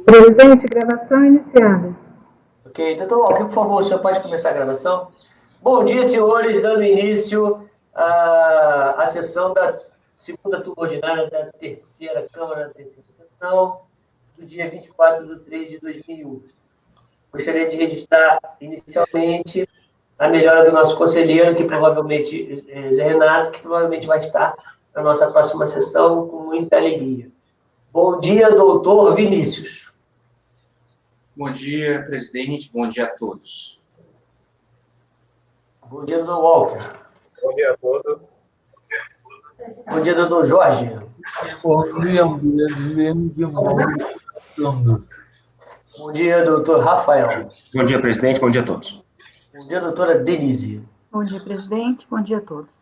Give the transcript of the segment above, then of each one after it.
Presidente, gravação iniciada. Ok, doutor Walker, por favor, o senhor pode começar a gravação? Bom dia, senhores, dando início à sessão da segunda turma ordinária da terceira Câmara da terceira sessão, do dia 24/3/2001. Gostaria de registrar inicialmente a melhora do nosso conselheiro, que provavelmente, Zé Renato, que provavelmente vai estar na nossa próxima sessão com muita alegria. Bom dia, doutor Vinícius. Bom dia, presidente. Bom dia a todos. Bom dia, doutor Walker. Bom dia a todos. Bom dia, doutor Jorge. Bom dia, presidente. Bom dia, doutor Rafael. Bom dia, presidente. Bom dia a todos. Bom dia, doutora Denise. Bom dia, presidente. Bom dia a todos.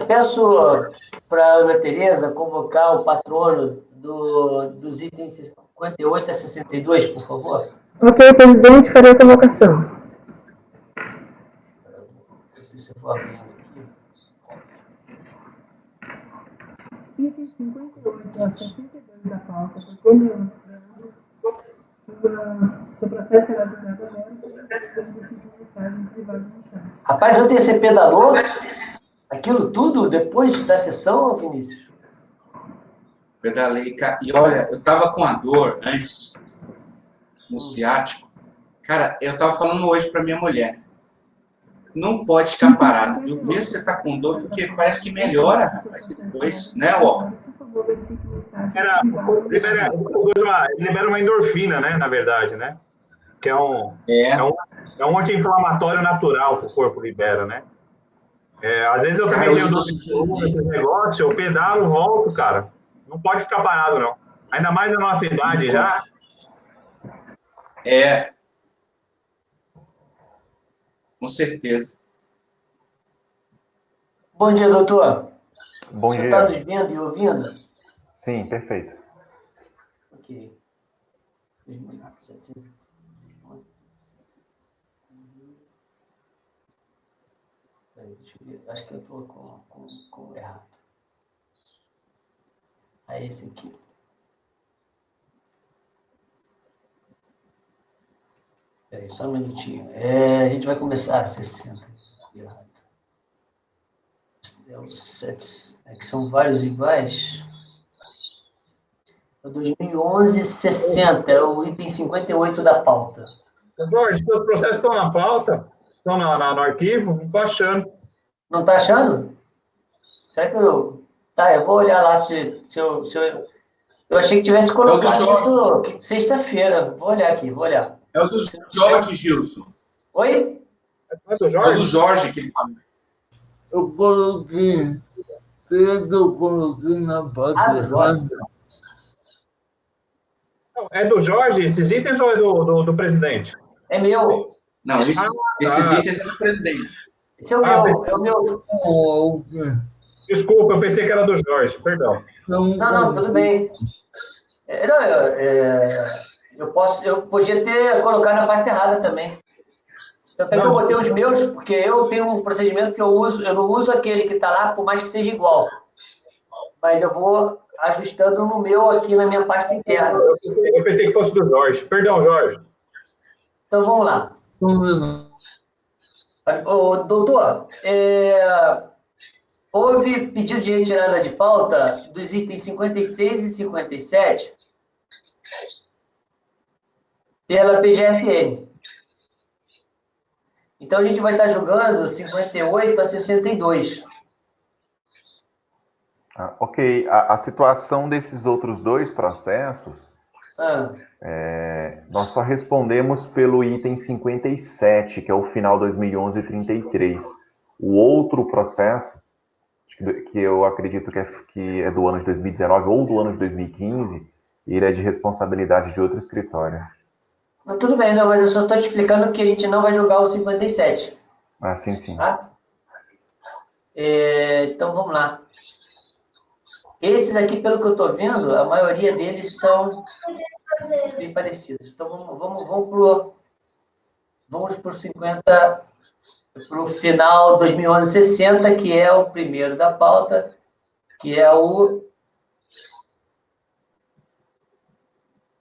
Peço para a Ana Tereza convocar o patrono dos itens 58 a 62, por favor. Ok, presidente, farei a convocação. Deixa eu abrir aqui. Itens 58 a 62 da pauta, por seu processo será julgado aberto e mensagem privada no chat. Rapaz, ontem você pedalou aquilo tudo depois da sessão, Vinícius? Pedalei, e olha, eu tava com a dor antes, no ciático. Cara, eu tava falando hoje pra minha mulher. Não pode ficar parado, viu? Mesmo se você tá com dor, porque parece que melhora, rapaz, depois, né, ó? Libera uma endorfina, né, na verdade, né? Que é um anti-inflamatório natural que o corpo libera, né? Às vezes eu também tenho dor de negócio, eu pedalo, volto, cara. Não pode ficar parado, não. Ainda mais na nossa idade já. Com certeza. Bom dia, doutor. Bom dia. Você está nos vendo e ouvindo? Sim, perfeito. Ok. Acho que eu estou com o errado. É esse aqui. Peraí, só um minutinho. A gente vai começar a 60. É o 7. É que são vários iguais. É o 2011, 60. É o item 58 da pauta. Jorge, seus processos estão na pauta? Estão no arquivo? Não estou achando. Não está achando? Será que eu... Tá, eu vou olhar lá se eu... Eu achei que tivesse colocado sexta-feira. Vou olhar aqui, vou olhar. É o do Jorge, Gilson. Oi? É do Jorge? É o do Jorge que ele fala. Eu coloquei na base errada. É do Jorge esses itens ou é do presidente? É meu. Não, esses itens é do presidente. Esse é o meu. É o meu. Desculpa, eu pensei que era do Jorge, perdão. Não, tudo bem. Eu podia ter colocado na pasta errada também. Eu botei os meus, porque eu tenho um procedimento que eu não uso aquele que está lá, por mais que seja igual. Mas eu vou ajustando no meu aqui na minha pasta interna. Eu pensei que fosse do Jorge. Perdão, Jorge. Então vamos lá. Doutor, houve pedido de retirada de pauta dos itens 56 e 57 pela PGFN. Então, a gente vai estar julgando 58 a 62. Ok. A situação desses outros dois processos, nós só respondemos pelo item 57, que é o final 2011-33. O outro processo, que eu acredito que é do ano de 2019 ou do ano de 2015, ele é de responsabilidade de outro escritório. Não, tudo bem, não, mas eu só estou te explicando que a gente não vai julgar o 57. Sim. Tá? Então, vamos lá. Esses aqui, pelo que eu estou vendo, a maioria deles são bem parecidos. Então, vamos para o 50, para o final 2011-60, que é o primeiro da pauta, que é o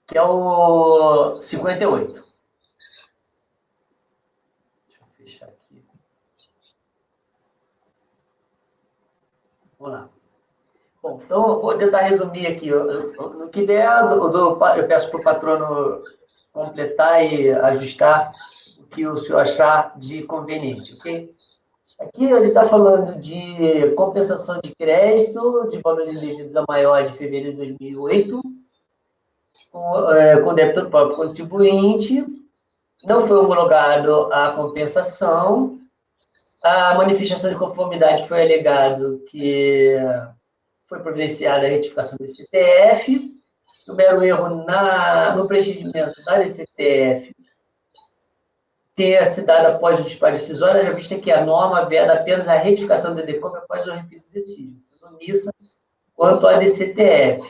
que é o 58. Deixa eu fechar aqui. Vamos lá. Bom, então, eu vou tentar resumir aqui. No que der, eu peço para o patrono completar e ajustar o que o senhor achar de conveniente, ok? Aqui ele está falando de compensação de crédito de valores indevidos a maior de fevereiro de 2008, com débito do próprio contribuinte. Não foi homologado a compensação. A manifestação de conformidade foi alegado que foi providenciada a retificação do DCTF. O mero erro no preenchimento da DCTF ter se dado após o despacho decisório, já vista que a norma veda apenas a retificação do DECOM após o refis do decídio, omissa quanto à DCTF.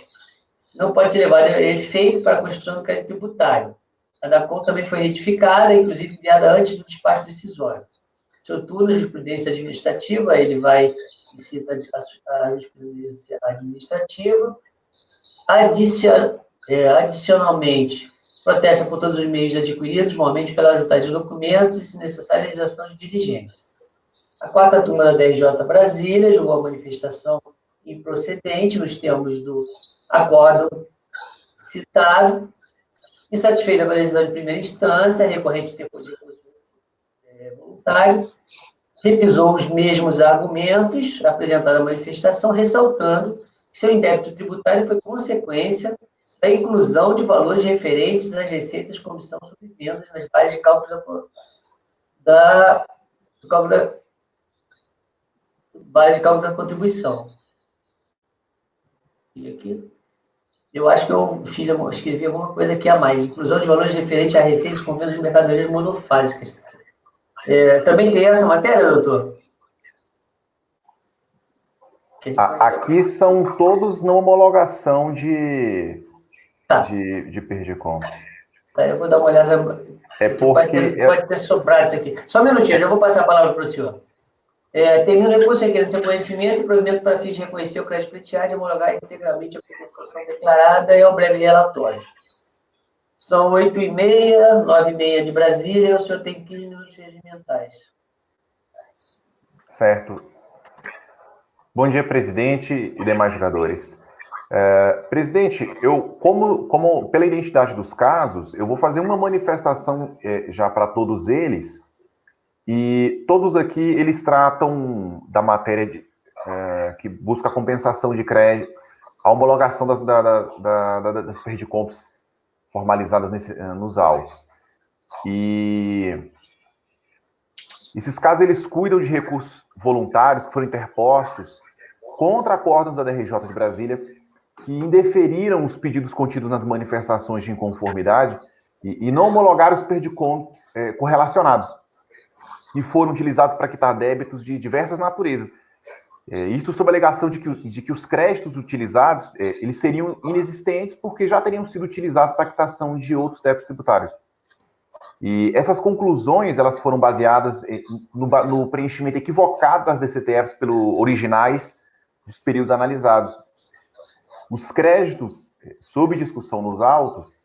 Não pode ser levado a efeito para a constituição do crédito tributário. A DACOM também foi retificada, inclusive enviada antes do despacho decisório. Seu turno de jurisprudência administrativa, ele vai e cita a jurisprudência administrativa. Adicionalmente, protesta por todos os meios adquiridos, normalmente pela juntada de documentos e, se necessário, a realização de diligências. A quarta turma da DRJ Brasília julgou a manifestação improcedente nos termos do acordo citado, insatisfeita com a decisão de primeira instância, a recorrente depois de voluntário, repisou os mesmos argumentos apresentados na manifestação, ressaltando que seu indébito tributário foi consequência da inclusão de valores referentes às receitas de comissão sobre vendas nas bases de cálculo da contribuição. E aqui, eu acho que eu escrevi alguma coisa aqui a mais. Inclusão de valores referentes a receitas com vendas de mercadorias monofásicas. Também tem essa matéria, doutor? Aqui são todos na homologação de PERDICOM. Tá, eu vou dar uma olhada. Pode ter sobrado isso aqui. Só um minutinho, eu já vou passar a palavra para o senhor. Termina o recurso requerendo seu conhecimento e provimento para fins de reconhecer o crédito pleiteado e homologar integralmente a compensação declarada e o breve relatório. São 8h30, 9h30 de Brasília, e o senhor tem 15 minutos regimentais. Certo. Bom dia, presidente e demais jogadores. Presidente, como pela identidade dos casos, eu vou fazer uma manifestação já para todos eles, e todos aqui, eles tratam da matéria que busca a compensação de crédito, a homologação das PERDICOMs formalizadas nos autos. E esses casos, eles cuidam de recursos voluntários que foram interpostos contra acordos da DRJ de Brasília, que indeferiram os pedidos contidos nas manifestações de inconformidade e não homologaram os PERDICOMs correlacionados, e foram utilizados para quitar débitos de diversas naturezas. Isto sob a alegação de que os créditos utilizados eles seriam inexistentes porque já teriam sido utilizados para a quitação de outros débitos tributários. E essas conclusões, elas foram baseadas no preenchimento equivocado das DCTFs pelos originais dos períodos analisados. Os créditos sob discussão nos autos,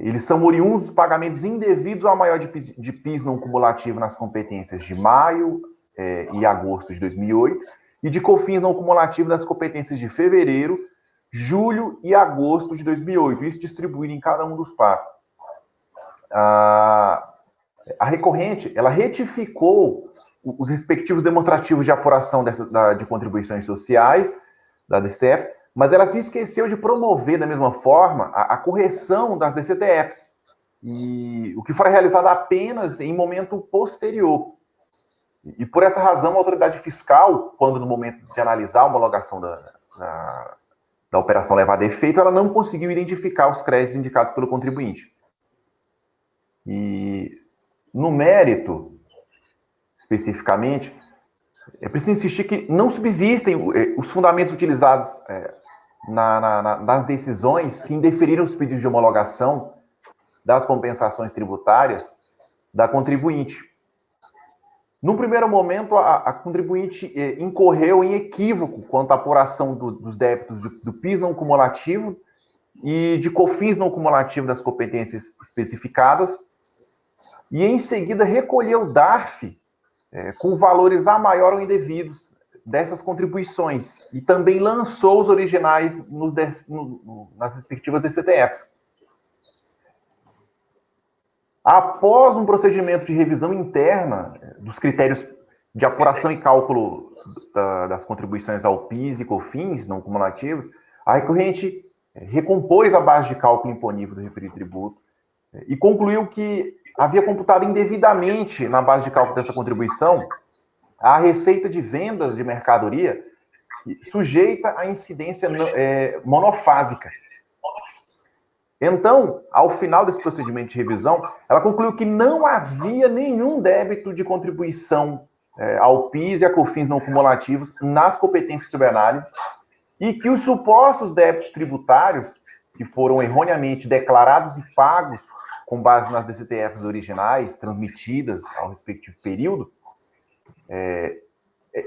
eles são oriundos dos pagamentos indevidos ao maior de PIS não cumulativo nas competências de maio e agosto de 2008, e de COFINS não cumulativo nas competências de fevereiro, julho e agosto de 2008, isso distribuído em cada um dos partes. A recorrente, ela retificou os respectivos demonstrativos de apuração de contribuições sociais da DCTF, mas ela se esqueceu de promover, da mesma forma, a correção das DCTFs, o que foi realizado apenas em momento posterior. E por essa razão, a autoridade fiscal, quando no momento de analisar a homologação da operação levada a efeito, ela não conseguiu identificar os créditos indicados pelo contribuinte. E no mérito, especificamente, é preciso insistir que não subsistem os fundamentos utilizados nas decisões que indeferiram os pedidos de homologação das compensações tributárias da contribuinte. Num primeiro momento, a contribuinte incorreu em equívoco quanto à apuração dos débitos do PIS não cumulativo e de COFINS não cumulativo das competências especificadas, e em seguida recolheu o DARF com valores a maior ou indevidos dessas contribuições, e também lançou os originais nas respectivas DCTFs. Após um procedimento de revisão interna dos critérios de apuração e cálculo das contribuições ao PIS e COFINS não cumulativos, a recorrente recompôs a base de cálculo imponível do referido tributo e concluiu que havia computado indevidamente na base de cálculo dessa contribuição a receita de vendas de mercadoria sujeita à incidência monofásica. Então, ao final desse procedimento de revisão, ela concluiu que não havia nenhum débito de contribuição ao PIS e a COFINS não cumulativos nas competências de subanálise e que os supostos débitos tributários que foram erroneamente declarados e pagos com base nas DCTFs originais transmitidas ao respectivo período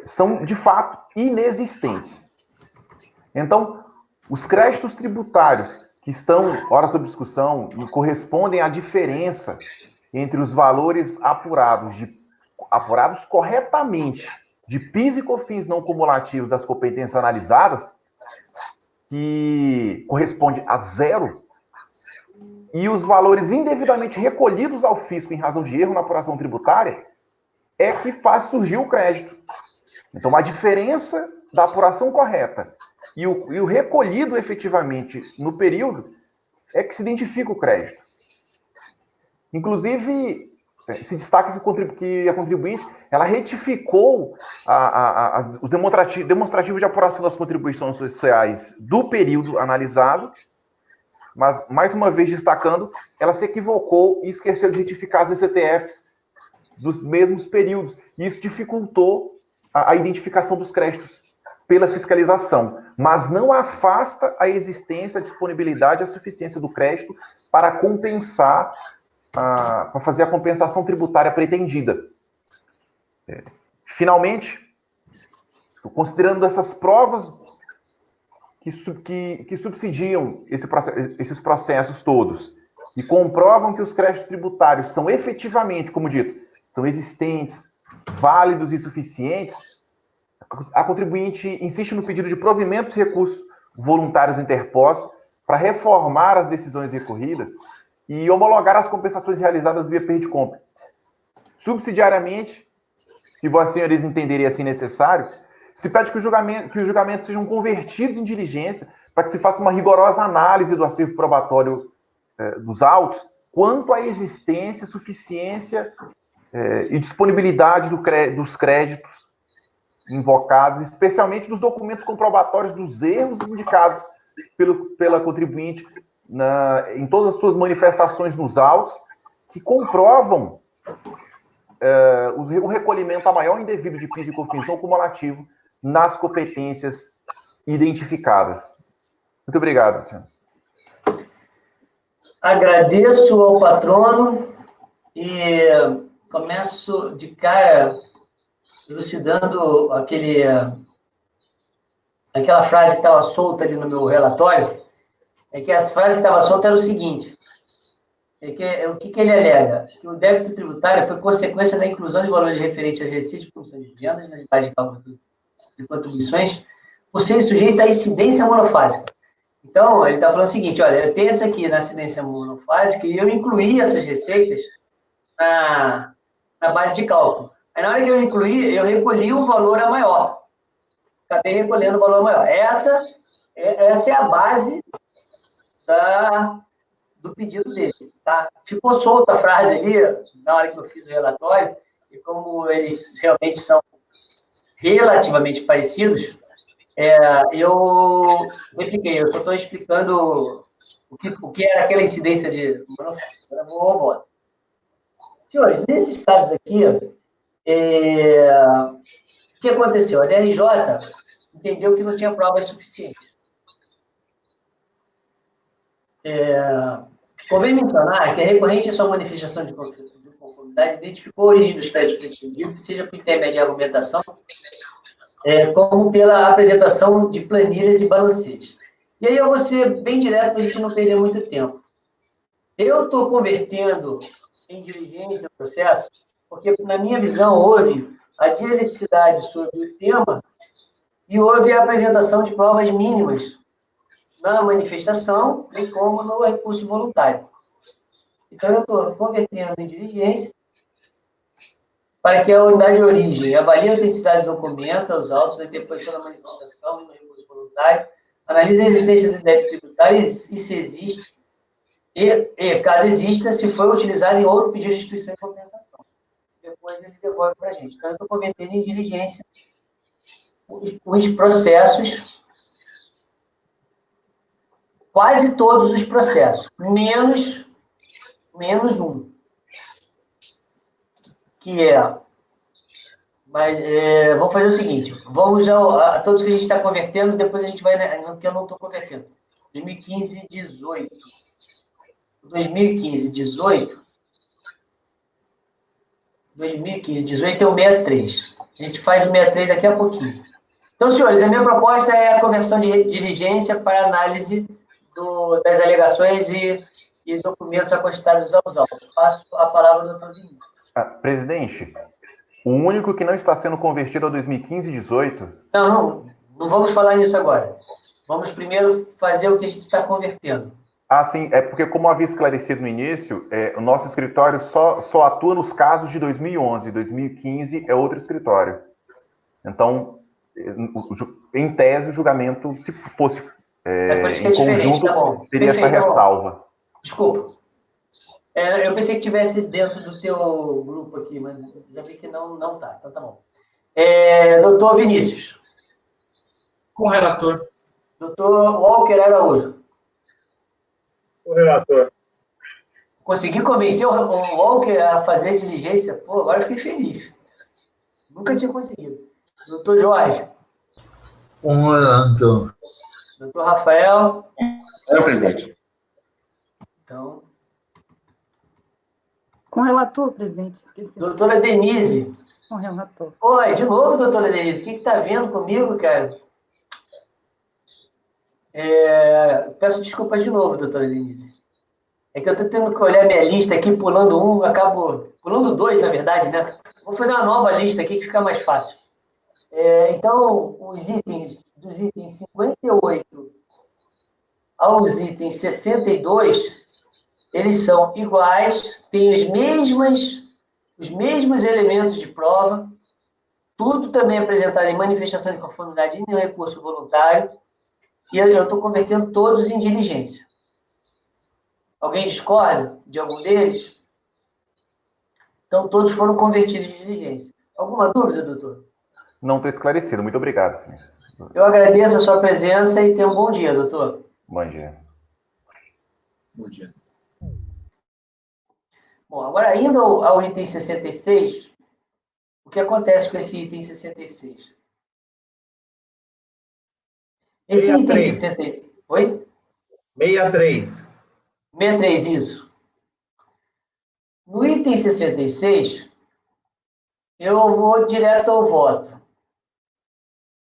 são, de fato, inexistentes. Então, os créditos tributários que estão, ora sob discussão, e correspondem à diferença entre os valores apurados corretamente de PIS e COFINS não cumulativos das competências analisadas, que corresponde a 0, e os valores indevidamente recolhidos ao fisco em razão de erro na apuração tributária, é que faz surgir o crédito. Então, a diferença da apuração correta e o recolhido efetivamente no período é que se identifica o crédito. Inclusive, se destaca que a contribuinte ela retificou os demonstrativos de apuração das contribuições sociais do período analisado, mas, mais uma vez destacando, ela se equivocou e esqueceu de retificar as ECTFs dos mesmos períodos. E isso dificultou a identificação dos créditos pela fiscalização, mas não afasta a existência, a disponibilidade e a suficiência do crédito para compensar, para fazer a compensação tributária pretendida. Finalmente, considerando essas provas que subsidiam esses processos todos e comprovam que os créditos tributários são efetivamente, como dito, são existentes, válidos e suficientes, a contribuinte insiste no pedido de provimento de recursos voluntários interpostos para reformar as decisões recorridas e homologar as compensações realizadas via perda-de-compra. Subsidiariamente, se vossas senhorias entenderem assim necessário, se pede que os julgamentos sejam convertidos em diligência para que se faça uma rigorosa análise do acervo probatório dos autos quanto à existência, suficiência e disponibilidade dos créditos invocados, especialmente dos documentos comprobatórios dos erros indicados pela contribuinte em todas as suas manifestações nos autos, que comprovam o recolhimento a maior indevido de PIS e COFINS não cumulativo nas competências identificadas. Muito obrigado, senhores. Agradeço ao patrono e começo de cara elucidando aquela frase que estava solta ali no meu relatório, que as frases que estavam soltas eram o seguinte, o que ele alega? Que o débito tributário foi consequência da inclusão de valores referentes às receitas de produção de vendas nas bases de cálculo de contribuições, por serem sujeitos à incidência monofásica. Então, ele está falando o seguinte, olha, eu tenho essa aqui na incidência monofásica e eu incluí essas receitas na base de cálculo. Aí, na hora que eu incluí, eu recolhi um valor a maior. Acabei recolhendo o valor maior. Essa é a base do pedido dele. Tá? Ficou solta a frase ali, na hora que eu fiz o relatório, e como eles realmente são relativamente parecidos, eu repliquei. Eu só estou explicando o que era aquela incidência de monofásica. Agora vou ao voto. Senhores, nesses casos aqui, o que aconteceu? A DRJ entendeu que não tinha provas suficientes. Convém mencionar que a recorrente à sua manifestação de conformidade identificou a origem dos créditos pretendidos, seja por intermédio de argumentação, como pela apresentação de planilhas e balancetes. E aí eu vou ser bem direto para a gente não perder muito tempo. Eu estou convertendo em diligência o processo, porque, na minha visão, houve a dialeticidade sobre o tema e houve a apresentação de provas mínimas na manifestação, bem como no recurso voluntário. Então, eu estou convertendo em diligência para que a unidade de origem avalie a autenticidade do documento, os autos da interposição da manifestação e no recurso voluntário, analise a existência do débito tributário e se existe, caso exista, se foi utilizado em outro pedido de instituição de compensação. Depois ele devolve para a gente. Então, eu estou convertendo em diligência os processos, quase todos os processos, menos um, que é... Mas vamos fazer o seguinte, vamos a todos que a gente está convertendo, depois a gente vai, porque eu não estou convertendo. 2015, 18. 2015, 18. 2015, 18 é o 63. A gente faz o 63 daqui a pouquinho. Então, senhores, a minha proposta é a conversão de diligência para análise das alegações e documentos acostados aos autos. Passo a palavra ao doutor Vinícius. Presidente, o único que não está sendo convertido a 2015 e 18... Não vamos falar nisso agora. Vamos primeiro fazer o que a gente está convertendo. Sim, é porque, como havia esclarecido no início, o nosso escritório só atua nos casos de 2011. 2015 é outro escritório. Então, em tese, o julgamento, se fosse em conjunto, tá bom. teria essa ressalva. Desculpa. Eu pensei que tivesse dentro do teu grupo aqui, mas já vi que não tá. Então, tá bom. Doutor Vinícius. Com o relator. Doutor Walker Araújo. O relator. Consegui convencer o Walker a fazer diligência? Pô, agora eu fiquei feliz. Nunca tinha conseguido. Doutor Jorge. Com o relator. Doutor Rafael. Senhor presidente. Então... Com o relator, presidente. Esqueci. Doutora Denise. Com o relator. Oi, de novo, doutora Denise. O que está vendo comigo, cara? Peço desculpas de novo, doutora Denise. É que eu estou tendo que olhar minha lista aqui, pulando um, acabo... Pulando dois, na verdade, né? Vou fazer uma nova lista aqui que fica mais fácil. Então, dos itens 58 aos itens 62, eles são iguais, têm os mesmos elementos de prova, tudo também apresentado em manifestação de conformidade e no recurso voluntário, e eu estou convertendo todos em diligência. Alguém discorda de algum deles? Então, todos foram convertidos em diligência. Alguma dúvida, doutor? Não estou esclarecido. Muito obrigado, senhor. Eu agradeço a sua presença e tenha um bom dia, doutor. Bom dia. Bom dia. Bom, agora indo ao item 66, o que acontece com esse item 66? Esse 63. item 66... Oi? 63. 63, isso. No item 66, eu vou direto ao voto.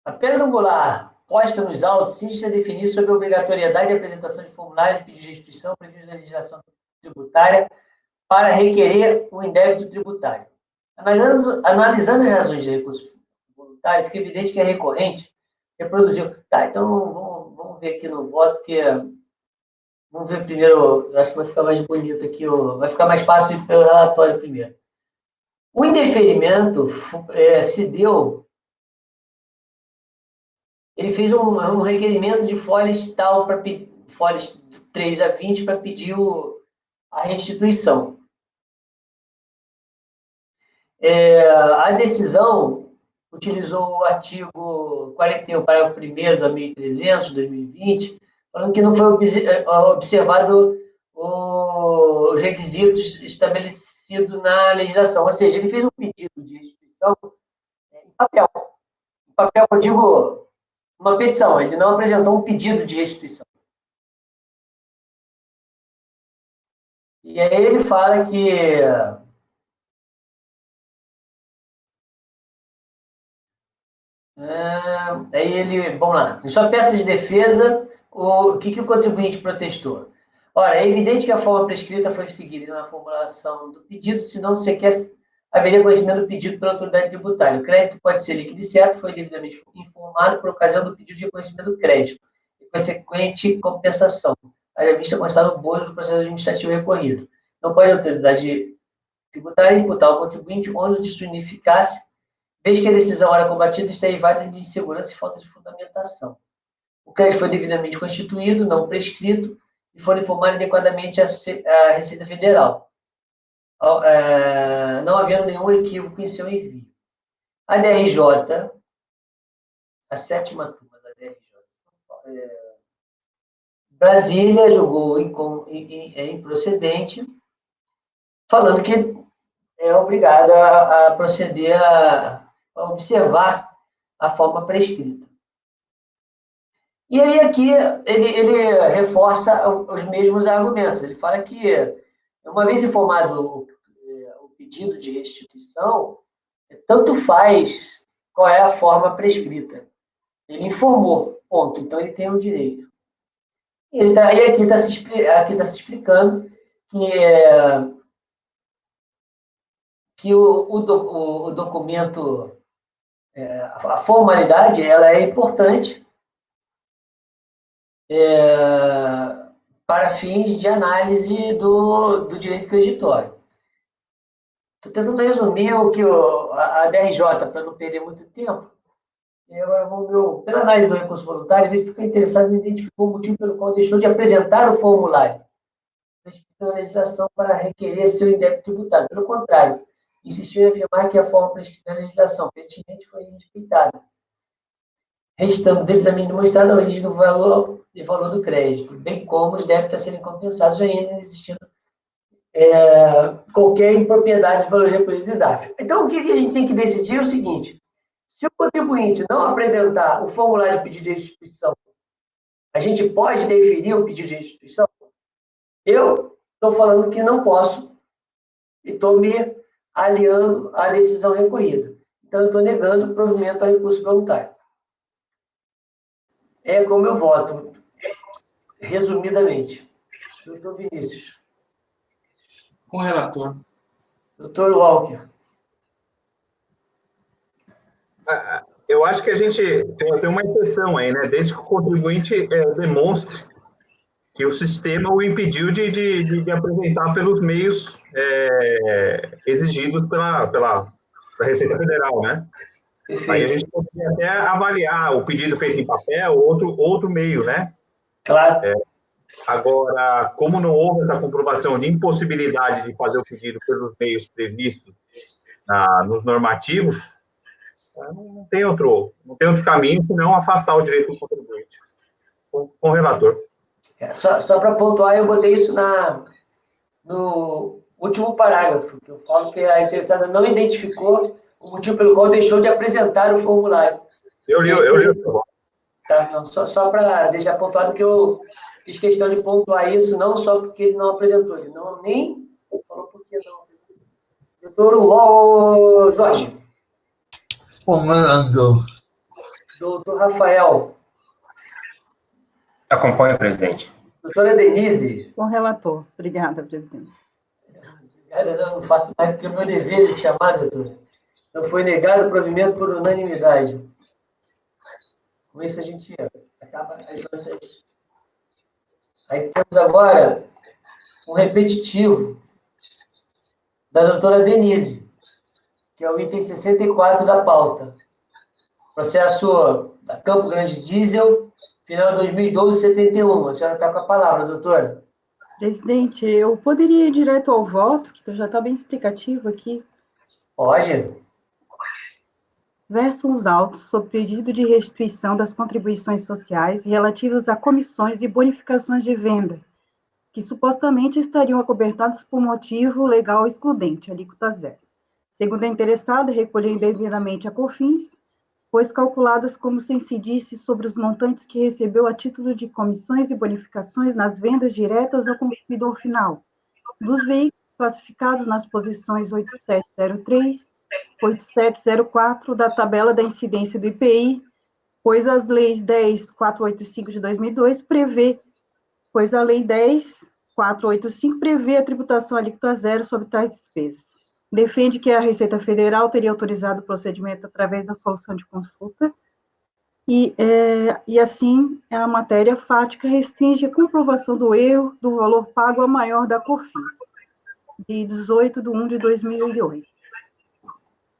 A pedra angular posta nos autos se definir sobre a obrigatoriedade de apresentação de formulários de pedido de restituição previsto na legislação tributária para requerer o indébito tributário. Analisando as razões de recurso voluntário, fica evidente que a recorrente reproduziu. Tá, então vamos ver aqui no voto, que vamos ver primeiro, eu acho que vai ficar mais bonito aqui, vai ficar mais fácil ir pelo relatório primeiro. O indeferimento se deu, ele fez um requerimento de folhas tal, folhas 3 a 20 para pedir a restituição. A decisão utilizou o artigo 41, parágrafo 1º da 1300, de 2020, falando que não foi observado os requisitos estabelecidos na legislação. Ou seja, ele fez um pedido de restituição em papel. Em papel, eu digo, uma petição. Ele não apresentou um pedido de restituição. E aí ele fala que... vamos lá. Em sua peça de defesa, o que o contribuinte protestou? Ora, é evidente que a forma prescrita foi seguida na formulação do pedido, senão sequer haveria conhecimento do pedido pela autoridade tributária. O crédito pode ser líquido e certo, foi devidamente informado por ocasião do pedido de reconhecimento do crédito e consequente compensação, haja vista constar no bojo do processo administrativo recorrido. Não pode a autoridade tributária imputar ao contribuinte ônus de sua ineficácia, vez que a decisão era combatida está derivada de insegurança e falta de fundamentação. O crédito foi devidamente constituído, não prescrito, e foram informados adequadamente à Receita Federal, não havendo nenhum equívoco em seu envio. A DRJ, a 7ª turma da DRJ, Brasília julgou improcedente, falando que é obrigada a proceder a observar a forma prescrita. E aí aqui ele reforça os mesmos argumentos. Ele fala que, uma vez informado o pedido de restituição, tanto faz qual é a forma prescrita. Ele informou, ponto. Então ele tem o direito. E aqui está se explicando que o documento, a formalidade, ela é importante para fins de análise do direito creditório. Estou tentando resumir o que a DRJ, para não perder muito tempo. E agora pela análise do recurso voluntário, ele fica interessado em identificar o motivo pelo qual deixou de apresentar o formulário, respeitando a legislação para requerer seu indébito tributário. Pelo contrário, insistiu em afirmar que a forma prescrita na legislação pertinente foi respeitada, restando devidamente demonstrada a origem do valor e valor do crédito, bem como os débitos a serem compensados, ainda existindo qualquer impropriedade de valor recolhido de DAF. Então, o que a gente tem que decidir é o seguinte: se o contribuinte não apresentar o formulário de pedido de restituição, a gente pode deferir o pedido de restituição? Eu estou falando que não posso e estou me aliando à decisão recorrida. Então, eu estou negando o provimento ao recurso voluntário. É como eu voto, resumidamente. Doutor Vinícius. Com o relator. Doutor Walker. Eu acho que a gente tem uma exceção aí, né? Desde que o contribuinte demonstre que o sistema o impediu de apresentar pelos meios exigidos pela Receita Federal, né? Perfeito. Aí a gente pode até avaliar o pedido feito em papel, outro meio, né? Claro. Agora, como não houve essa comprovação de impossibilidade de fazer o pedido pelos meios previstos nos normativos, não tem outro caminho senão afastar o direito do contribuinte com o relator. Só para pontuar, eu botei isso no último parágrafo, que eu falo que a interessada não identificou o motivo pelo qual deixou de apresentar o formulário. Eu li. Tá, não, só para deixar pontuado que eu fiz questão de pontuar isso, não só porque ele não apresentou, ele nem falou por que não. Doutor Jorge. Comando. Doutor Rafael. Acompanho, presidente. Doutora Denise. Com relator. Obrigada, presidente. Obrigada, não faço mais porque é meu dever de chamar, doutor. Não foi negado o provimento por unanimidade. Com isso a gente acaba as nossas... Aí temos agora um repetitivo da doutora Denise, que é o item 64 da pauta. Processo da Campo Grande Diesel, final 2012-71. A senhora está com a palavra, doutora. Presidente, eu poderia ir direto ao voto, que já está bem explicativo aqui. Pode. Verso os autos sobre pedido de restituição das contribuições sociais relativas a comissões e bonificações de venda, que supostamente estariam acobertados por motivo legal excludente, alíquota zero. Segundo a interessada, recolher indevidamente a COFINS, pois calculadas como se incidisse sobre os montantes que recebeu a título de comissões e bonificações nas vendas diretas ao consumidor final, dos veículos classificados nas posições 8703, 8704 da tabela da incidência do IPI pois as leis 10.485 de 2002 pois a lei 10.485 prevê a tributação alíquota zero sobre tais despesas. Defende que a Receita Federal teria autorizado o procedimento através da solução de consulta, e assim, a matéria fática restringe a comprovação do erro do valor pago a maior da COFINS, de 18/1/2008.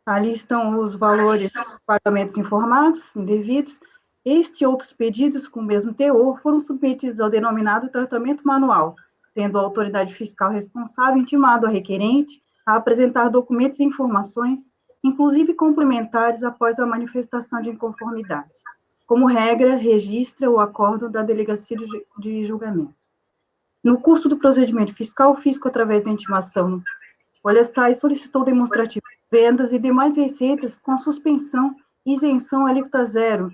Ali estão os valores de pagamentos informados, indevidos. Este e outros pedidos com o mesmo teor foram submetidos ao denominado tratamento manual, tendo a autoridade fiscal responsável intimado a requerente a apresentar documentos e informações, inclusive complementares após a manifestação de inconformidade. Como regra, registra o acórdão da delegacia de julgamento. No curso do procedimento fiscal, o fisco, através da intimação Olhastais, solicitou demonstrativo de vendas e demais receitas com a suspensão e isenção alíquota zero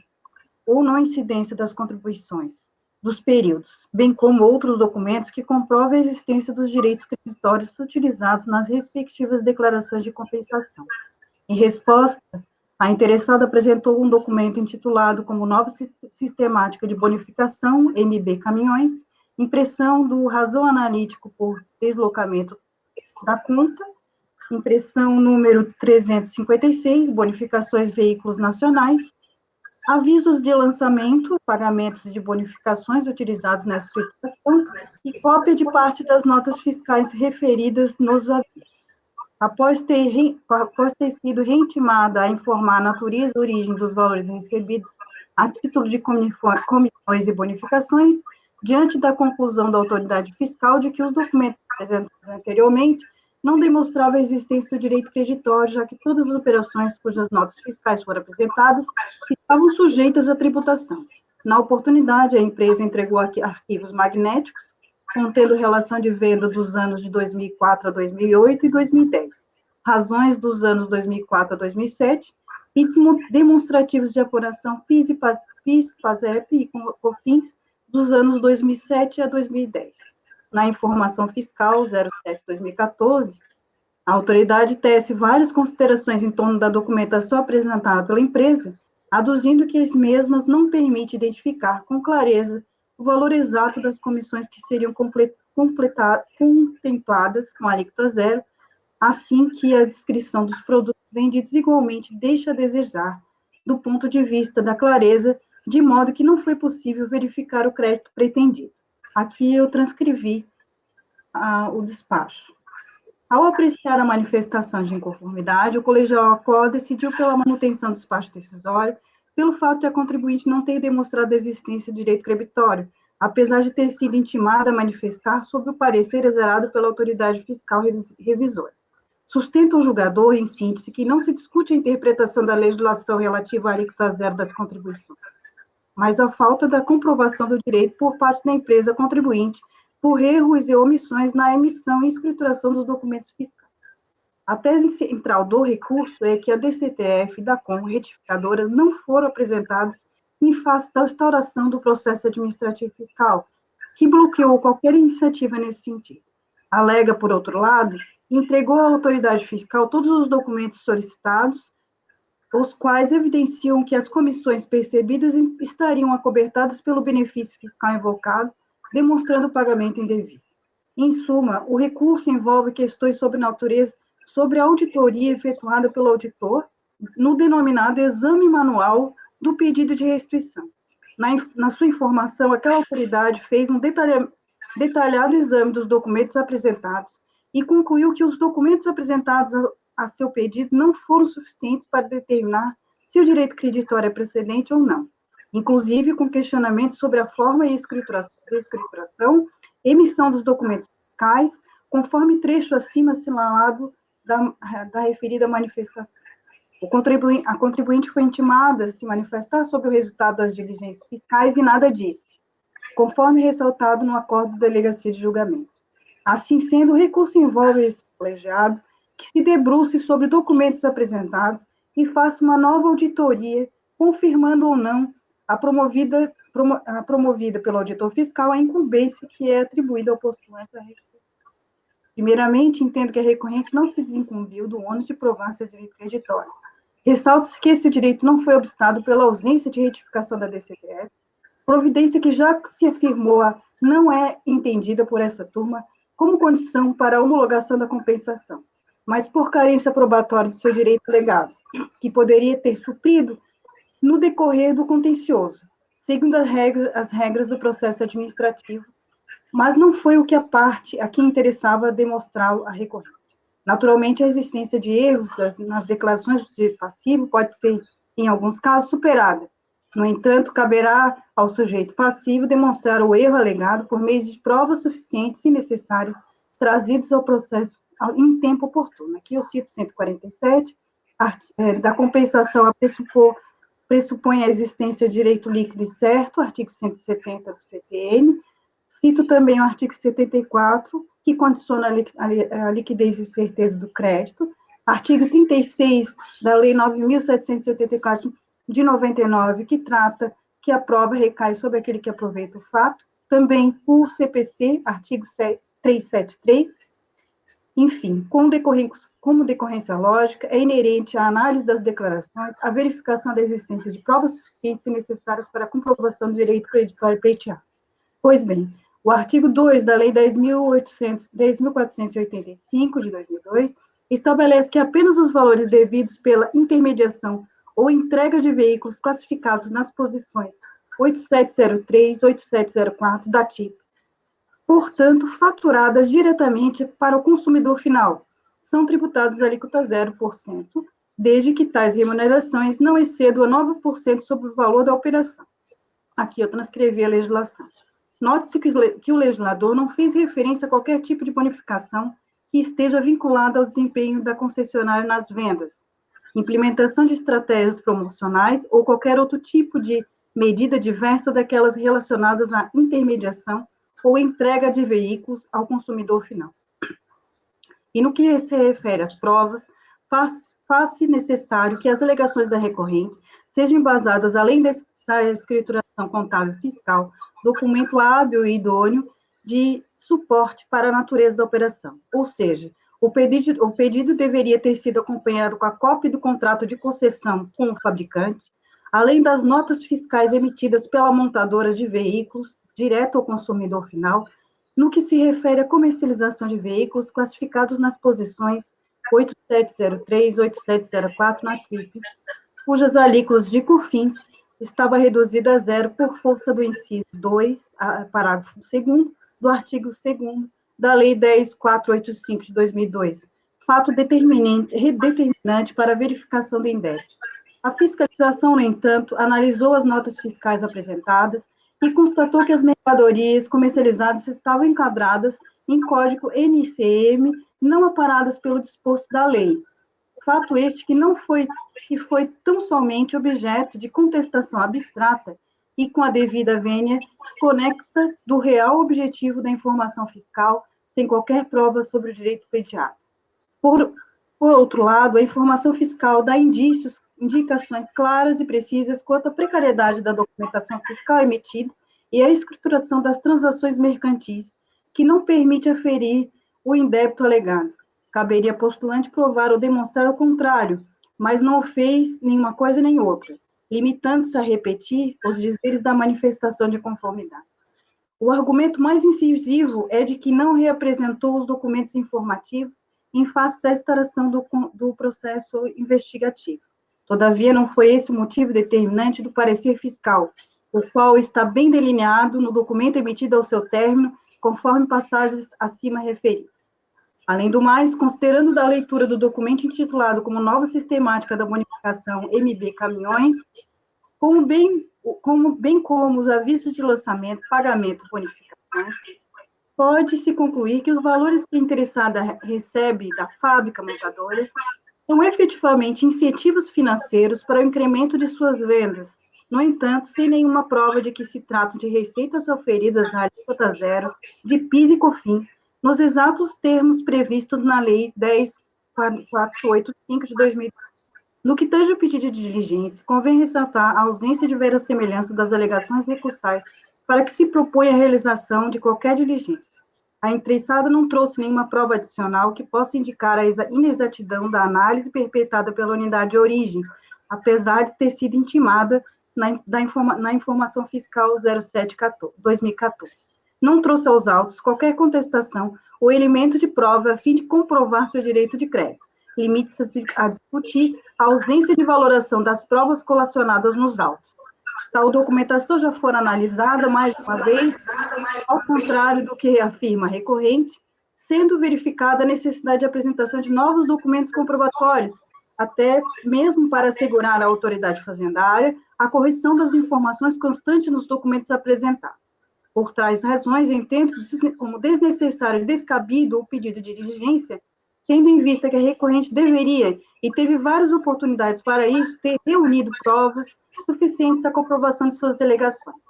ou não incidência das contribuições dos períodos, bem como outros documentos que comprovem a existência dos direitos creditórios utilizados nas respectivas declarações de compensação. Em resposta, a interessada apresentou um documento intitulado como Nova Sistemática de Bonificação, MB Caminhões, impressão do razão analítico por deslocamento da conta, impressão número 356, bonificações veículos nacionais, avisos de lançamento, pagamentos de bonificações utilizados nessa situação e cópia de parte das notas fiscais referidas nos avisos. Após ter sido reintimada a informar a natureza e origem dos valores recebidos a título de comissões e bonificações, diante da conclusão da autoridade fiscal de que os documentos apresentados anteriormente não demonstravam a existência do direito creditório, já que todas as operações cujas notas fiscais foram apresentadas estavam sujeitas à tributação. Na oportunidade, a empresa entregou arquivos magnéticos contendo relação de venda dos anos de 2004 a 2008 e 2010, razões dos anos 2004 a 2007 e demonstrativos de apuração PIS, PASEP e COFINS dos anos 2007 a 2010. Na informação fiscal 07/2014, a autoridade tece várias considerações em torno da documentação apresentada pela empresa, aduzindo que as mesmas não permitem identificar com clareza o valor exato das comissões que seriam contempladas com alíquota zero, assim que a descrição dos produtos vendidos igualmente deixa a desejar, do ponto de vista da clareza, de modo que não foi possível verificar o crédito pretendido. Aqui eu transcrevi o despacho. Ao apreciar a manifestação de inconformidade, o colegial ACOR decidiu pela manutenção do despacho decisório, pelo fato de a contribuinte não ter demonstrado a existência do direito creditório, apesar de ter sido intimada a manifestar sob o parecer exerado pela autoridade fiscal revisora. Sustenta o julgador, em síntese, que não se discute a interpretação da legislação relativa à alíquota zero das contribuições, mas a falta da comprovação do direito por parte da empresa contribuinte por erros e omissões na emissão e escrituração dos documentos fiscais. A tese central do recurso é que a DCTF e da COM retificadora não foram apresentadas em face da instauração do processo administrativo fiscal, que bloqueou qualquer iniciativa nesse sentido. Alega, por outro lado, entregou à autoridade fiscal todos os documentos solicitados, os quais evidenciam que as comissões percebidas estariam acobertadas pelo benefício fiscal invocado, demonstrando o pagamento indevido. Em suma, o recurso envolve questões sobre a auditoria efetuada pelo auditor no denominado exame manual do pedido de restituição. Na sua informação, aquela autoridade fez um detalhado exame dos documentos apresentados e concluiu que os documentos apresentados a seu pedido não foram suficientes para determinar se o direito creditório é precedente ou não, inclusive com questionamentos sobre a forma e escrituração, emissão dos documentos fiscais, conforme trecho acima assinalado da referida manifestação. A contribuinte foi intimada a se manifestar sobre o resultado das diligências fiscais e nada disse, conforme ressaltado no acordo da delegacia de julgamento. Assim sendo, o recurso envolve esse colegiado que se debruce sobre documentos apresentados e faça uma nova auditoria, confirmando ou não a promovida pelo auditor fiscal a incumbência que é atribuída ao postulante da restituição. Primeiramente, entendo que a recorrente não se desincumbiu do ônus de provar seu direito creditório. Ressalta-se que esse direito não foi obstado pela ausência de retificação da DCTF, providência que já se afirmou não é entendida por essa turma como condição para a homologação da compensação, mas por carência probatória do seu direito legado, que poderia ter suprido no decorrer do contencioso, seguindo as regras do processo administrativo, mas não foi o que a parte a quem interessava demonstrar a recorrente. Naturalmente, a existência de erros nas declarações do direito passivo pode ser, em alguns casos, superada. No entanto, caberá ao sujeito passivo demonstrar o erro alegado por meio de provas suficientes e necessárias trazidas ao processo em tempo oportuno. Aqui eu cito 147, da compensação a pressupõe a existência de direito líquido e certo, artigo 170 do CTN. Cito também o artigo 74, que condiciona a liquidez e certeza do crédito. Artigo 36 da Lei 9.774 de 99, que trata que a prova recai sobre aquele que aproveita o fato. Também o CPC, artigo 373. Enfim, como decorrência lógica, é inerente à análise das declarações a verificação da existência de provas suficientes e necessárias para a comprovação do direito creditório pleiteado. Pois bem, o artigo 2 da Lei 10.485, de 2002, estabelece que apenas os valores devidos pela intermediação ou entrega de veículos classificados nas posições 8703, 8704 da TIP, portanto, faturadas diretamente para o consumidor final, são tributadas a alíquota 0%, desde que tais remunerações não excedam a 9% sobre o valor da operação. Aqui eu transcrevi a legislação. Note-se que o legislador não fez referência a qualquer tipo de bonificação que esteja vinculada ao desempenho da concessionária nas vendas, implementação de estratégias promocionais ou qualquer outro tipo de medida diversa daquelas relacionadas à intermediação ou entrega de veículos ao consumidor final. E no que se refere às provas, faz-se necessário que as alegações da recorrente sejam embasadas, além da escrituração contábil fiscal, documento hábil e idôneo de suporte para a natureza da operação. Ou seja, o pedido deveria ter sido acompanhado com a cópia do contrato de concessão com o fabricante, além das notas fiscais emitidas pela montadora de veículos, direto ao consumidor final, no que se refere à comercialização de veículos classificados nas posições 8703, 8704 na TRIP, cujas alíquotas de COFINS estava reduzida a zero por força do inciso 2, parágrafo 2º, do artigo 2º da Lei 10.485 de 2002, fato determinante para a verificação do INDEC. A fiscalização, no entanto, analisou as notas fiscais apresentadas e constatou que as mercadorias comercializadas estavam enquadradas em código NICM, não aparadas pelo disposto da lei. Fato este que foi tão somente objeto de contestação abstrata e com a devida vênia desconexa do real objetivo da informação fiscal, sem qualquer prova sobre o direito pleiteado. Por outro lado, a informação fiscal dá indicações claras e precisas quanto à precariedade da documentação fiscal emitida e a escrituração das transações mercantis, que não permite aferir o indébito alegado. Caberia postulante provar ou demonstrar o contrário, mas não fez nenhuma coisa nem outra, limitando-se a repetir os dizeres da manifestação de conformidade. O argumento mais incisivo é de que não reapresentou os documentos informativos em face da instauração do processo investigativo. Todavia, não foi esse o motivo determinante do parecer fiscal, o qual está bem delineado no documento emitido ao seu término, conforme passagens acima referidas. Além do mais, considerando da leitura do documento intitulado como Nova Sistemática da Bonificação MB Caminhões, bem como os avisos de lançamento, pagamento e bonificação, pode-se concluir que os valores que a interessada recebe da fábrica montadora são efetivamente incentivos financeiros para o incremento de suas vendas, no entanto, sem nenhuma prova de que se trata de receitas oferidas à alíquota zero de PIS e COFINS, nos exatos termos previstos na Lei 10.485 de 2000. No que tange ao pedido de diligência, convém ressaltar a ausência de verossimilhança das alegações recursais para que se proponha a realização de qualquer diligência. A interessada não trouxe nenhuma prova adicional que possa indicar a inexatidão da análise perpetrada pela unidade de origem, apesar de ter sido intimada na informação fiscal 07/2014. Não trouxe aos autos qualquer contestação ou elemento de prova a fim de comprovar seu direito de crédito. Limite-se a discutir a ausência de valoração das provas colacionadas nos autos. Tal documentação já foi analisada mais de uma vez, ao contrário do que afirma a recorrente, sendo verificada a necessidade de apresentação de novos documentos comprobatórios, até mesmo para assegurar à autoridade fazendária a correção das informações constantes nos documentos apresentados. Por tais razões, entendo como desnecessário e descabido o pedido de diligência, tendo em vista que a recorrente deveria, e teve várias oportunidades para isso, ter reunido provas suficientes à comprovação de suas alegações.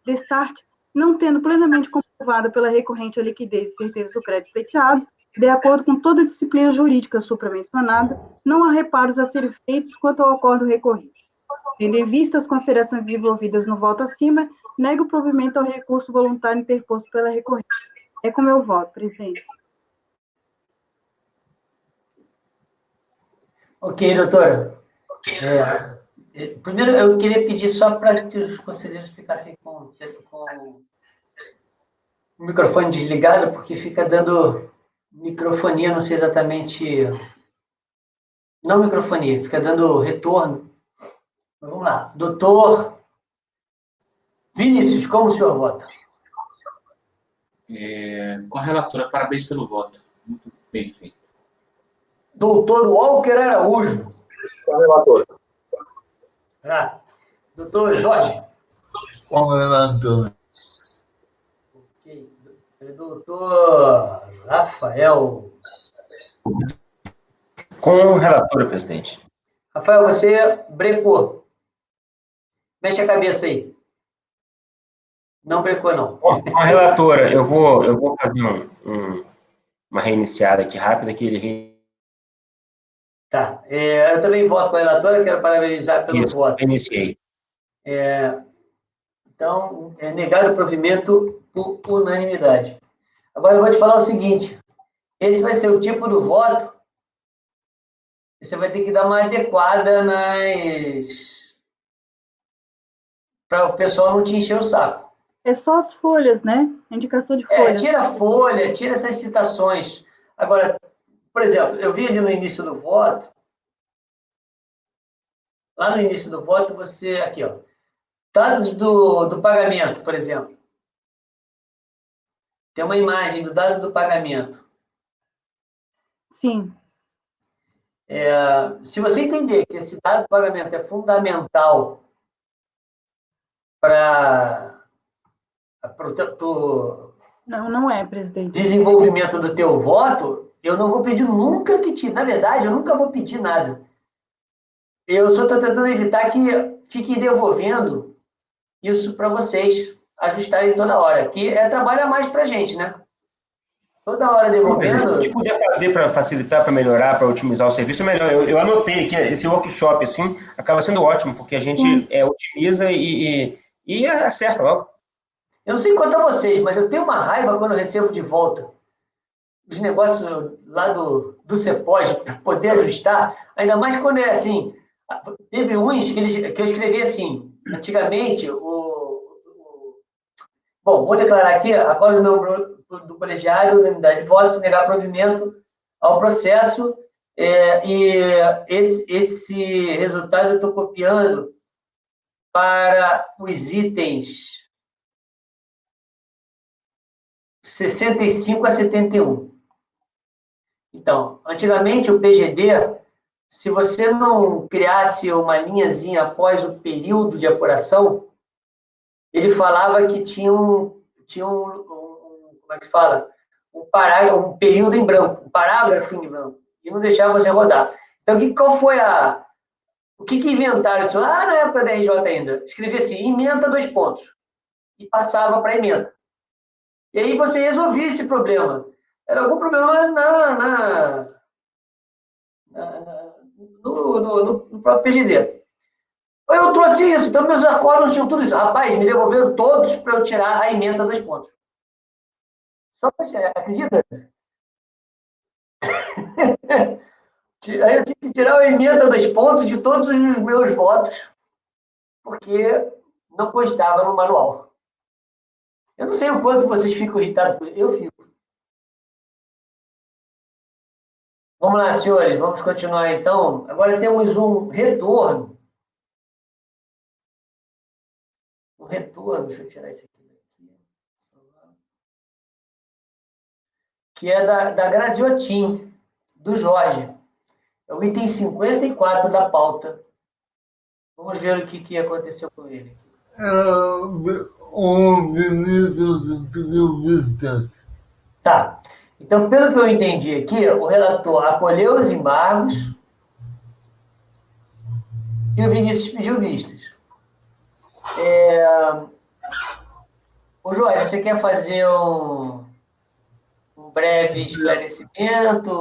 Destarte, não tendo plenamente comprovada pela recorrente a liquidez e certeza do crédito pleiteado, de acordo com toda a disciplina jurídica supramencionada, não há reparos a serem feitos quanto ao acordo recorrido. Tendo em vista as considerações desenvolvidas no voto acima, nego o provimento ao recurso voluntário interposto pela recorrente. É com meu voto, presidente. Ok, doutora. Primeiro, eu queria pedir só para que os conselheiros ficassem com o microfone desligado, porque fica dando microfonia, não sei exatamente... Não microfonia, fica dando retorno. Mas vamos lá. Doutor Vinícius, como o senhor vota? Com a relatora, parabéns pelo voto. Muito bem feito. Doutor Walker Araújo. Com o relator. Doutor Jorge. Com o relator. Ok. Doutor Rafael. Com o relator, presidente. Rafael, você brecou. Mexe a cabeça aí. Não brecou, não. Com a relatora, eu vou fazer uma reiniciada aqui rápida, que ele... Tá. Eu também voto com a relatora, quero parabenizar pelo voto. Iniciei. Então, negado o provimento por unanimidade. Agora eu vou te falar o seguinte, esse vai ser o tipo do voto, você vai ter que dar uma adequada para o pessoal não te encher o saco. É só as folhas, né? Indicação de folha. Tira a folha, tira essas citações. Agora, por exemplo, eu vi ali no início do voto, lá no início do voto, você, aqui, ó, dados do pagamento, por exemplo. Tem uma imagem do dado do pagamento. Sim. Se você entender que esse dado do pagamento é fundamental para Não é, presidente. Desenvolvimento do teu voto, eu não vou pedir nunca que te... Na verdade, eu nunca vou pedir nada. Eu só estou tentando evitar que fiquem devolvendo isso para vocês ajustarem toda hora, que é trabalho a mais para a gente, né? Toda hora devolvendo... O que puder fazer para facilitar, para melhorar, para otimizar o serviço, é melhor. Eu anotei que esse workshop, assim, acaba sendo ótimo, porque a gente otimiza e acerta logo. Eu não sei quanto a vocês, mas eu tenho uma raiva quando eu recebo de volta os negócios lá do CEPOS para poder ajustar, ainda mais quando é assim. Teve uns que eu escrevi assim, antigamente, bom, vou declarar aqui, agora o membro do colegiado, unanimidade de voto, se negar provimento ao processo, e esse resultado eu estou copiando para os itens 65 a 71. Então, antigamente o PGD, se você não criasse uma linhazinha após o período de apuração, ele falava que tinha como é que se fala? Um período em branco, um parágrafo em branco, e não deixava você rodar. Então, qual foi o que inventaram isso? Lá na época da RJ ainda, escrevia assim, emenda 2 pontos, e passava para a emenda. E aí você resolvia esse problema. Era algum problema no próprio PGD. Eu trouxe isso, então meus acordos tinham tudo isso. Rapaz, me devolveram todos para eu tirar a emenda 2 pontos. Só para acredita? Aí eu tive que tirar a emenda dos pontos de todos os meus votos, porque não constava no manual. Eu não sei o quanto vocês ficam irritados com isso. Eu fico. Vamos lá, senhores, vamos continuar então. Agora temos um retorno. Um retorno, deixa eu tirar isso aqui. Que é da Graziotin, do Jorge. É o item 54 da pauta. Vamos ver o que aconteceu com ele. O Vinícius pediu vistas. Tá. Então, pelo que eu entendi aqui, o relator acolheu os embargos e o Vinícius pediu vistas. Ô, Jorge, você quer fazer um breve esclarecimento,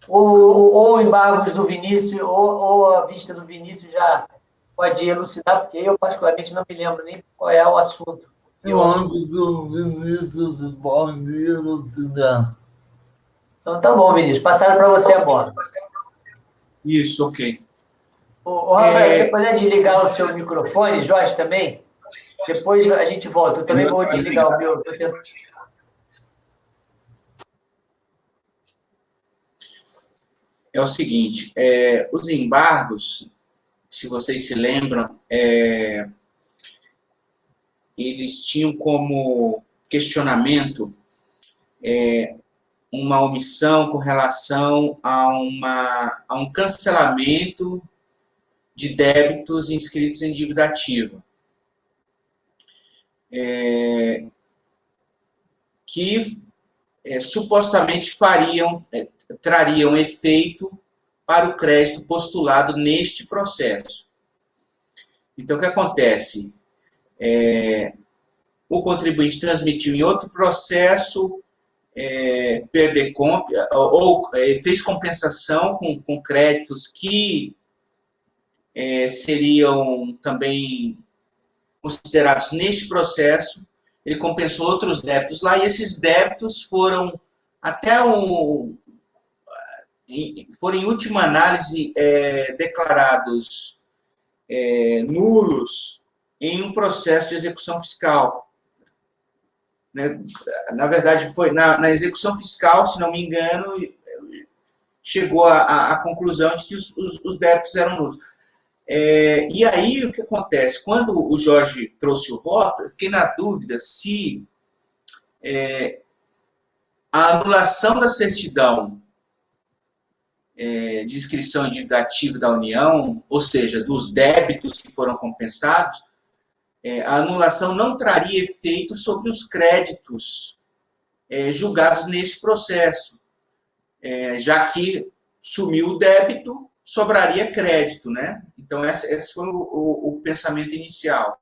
ou embargos do Vinícius, ou a vista do Vinícius já pode elucidar, porque eu particularmente não me lembro nem qual é o assunto. Eu acho que o Vinícius pode elucidar. Então tá bom, Vinícius, passaram para você a bola. Isso, ok. Ô, Rafael, você pode desligar o seu microfone, Jorge, também? Depois a gente volta. Eu também vou desligar o meu. É o seguinte, os embargos, se vocês se lembram, eles tinham como questionamento uma omissão com relação a um cancelamento de débitos inscritos em dívida ativa, que supostamente trariam efeito para o crédito postulado neste processo. Então, o que acontece? O contribuinte transmitiu em outro processo fez compensação com créditos que seriam também considerados neste processo. Ele compensou outros débitos lá, e esses débitos foram foram em última análise declarados nulos em um processo de execução fiscal. Na verdade, foi na execução fiscal, se não me engano, chegou à conclusão de que os débitos eram nulos. E aí, o que acontece? Quando o Jorge trouxe o voto, eu fiquei na dúvida se a anulação da certidão de inscrição em dívida ativa da União, ou seja, dos débitos que foram compensados, a anulação não traria efeito sobre os créditos julgados neste processo, já que sumiu o débito, sobraria crédito, né? Então, esse foi o pensamento inicial.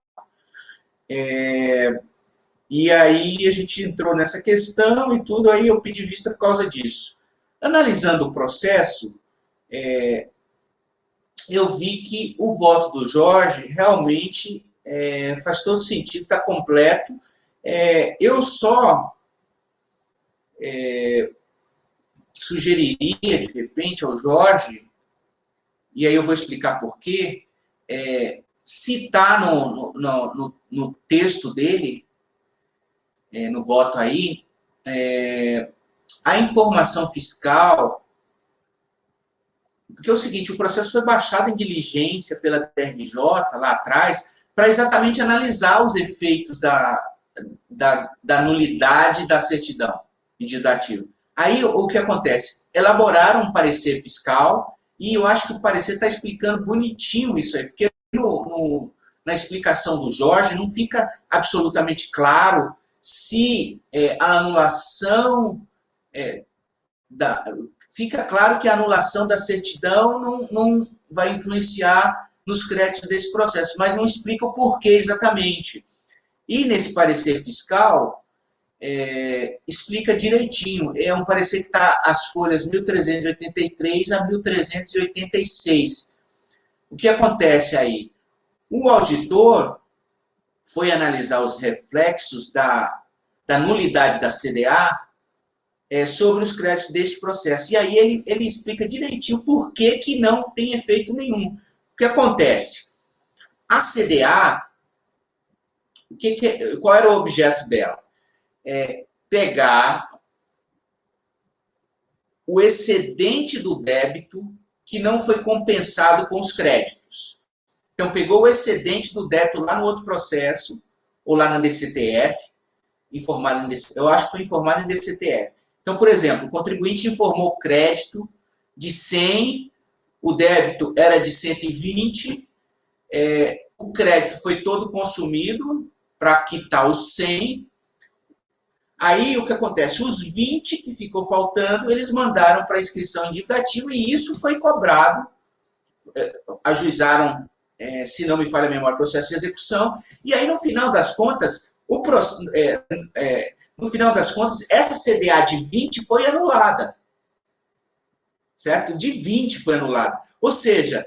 E aí a gente entrou nessa questão e tudo, aí eu pedi vista por causa disso. Analisando o processo, eu vi que o voto do Jorge realmente faz todo sentido, está completo. Eu só sugeriria, de repente, ao Jorge, e aí eu vou explicar por quê, citar no texto dele, no voto aí, a informação fiscal, porque é o seguinte, o processo foi baixado em diligência pela TRJ lá atrás, para exatamente analisar os efeitos da nulidade da certidão em dívida ativa. Aí, o que acontece? Elaboraram um parecer fiscal, e eu acho que o parecer está explicando bonitinho isso aí, porque na explicação do Jorge não fica absolutamente claro se a anulação... fica claro que a anulação da certidão não vai influenciar nos créditos desse processo, mas não explica o porquê exatamente. E nesse parecer fiscal, explica direitinho. É um parecer que está as folhas 1383 a 1386. O que acontece aí? O auditor foi analisar os reflexos da da nulidade da CDA sobre os créditos deste processo. E aí ele explica direitinho por que não tem efeito nenhum. O que acontece? A CDA, qual era o objeto dela? Pegar o excedente do débito que não foi compensado com os créditos. Então, pegou o excedente do débito lá no outro processo, ou lá na DCTF, eu acho que foi informado em DCTF. Então, por exemplo, o contribuinte informou crédito de 100, o débito era de 120, o crédito foi todo consumido para quitar os 100. Aí, o que acontece? Os 20 que ficou faltando, eles mandaram para a inscrição em dívida ativa e isso foi cobrado, ajuizaram, se não me falha a memória, processo de execução, e aí, no final das contas, essa CDA de 20 foi anulada. Certo? De 20 foi anulada. Ou seja,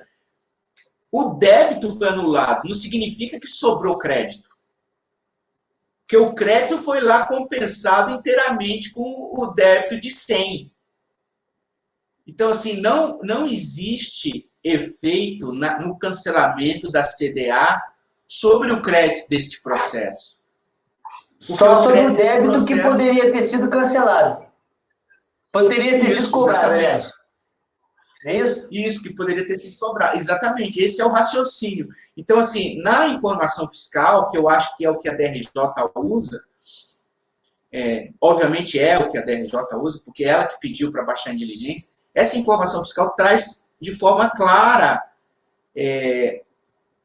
o débito foi anulado, não significa que sobrou crédito. Porque o crédito foi lá compensado inteiramente com o débito de 100. Então, assim, não existe efeito no cancelamento da CDA sobre o crédito deste processo. Só sobre o débito que poderia ter sido cancelado. Poderia ter sido cobrado, aliás. É isso? Isso, que poderia ter sido cobrado. Exatamente, esse é o raciocínio. Então, assim, na informação fiscal, que eu acho que é o que a DRJ usa, obviamente é o que a DRJ usa, porque é ela que pediu para baixar em diligência, essa informação fiscal traz de forma clara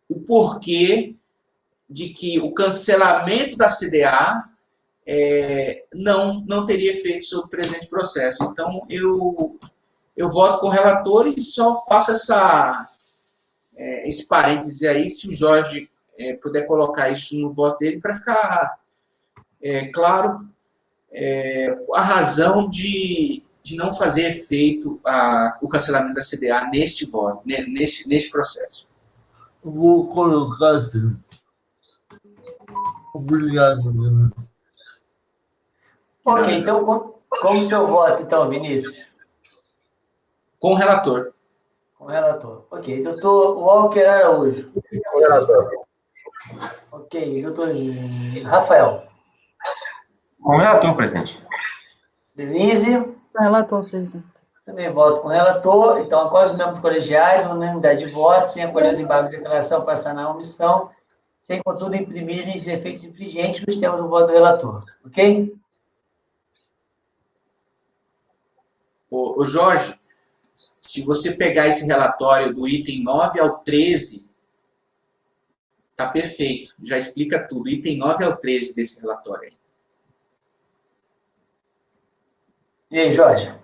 o porquê de que o cancelamento da CDA não teria efeito sobre o presente processo. Então, eu voto com o relator e só faço esse parêntese aí, se o Jorge puder colocar isso no voto dele, para ficar claro a razão de não fazer efeito o cancelamento da CDA neste voto, neste processo. Eu vou colocar assim. Obrigado, Vinícius. Ok, então, como o senhor vota, então, Vinícius? Com o relator. Com o relator. Ok, doutor Walker Araújo. Com o relator. Ok, doutor Rafael. Com o relator, presidente. Denise. Com o relator, presidente. Também voto com o relator. Então, após os membros colegiais, unanimidade de votos, sem acolher os embargos de declaração para sanar a omissão, sem, contudo, imprimirem efeitos infringentes nos termos do voto do relator. Ok? Ô Jorge, se você pegar esse relatório do item 9 ao 13, tá perfeito, já explica tudo. Item 9 ao 13 desse relatório aí. E aí, Jorge?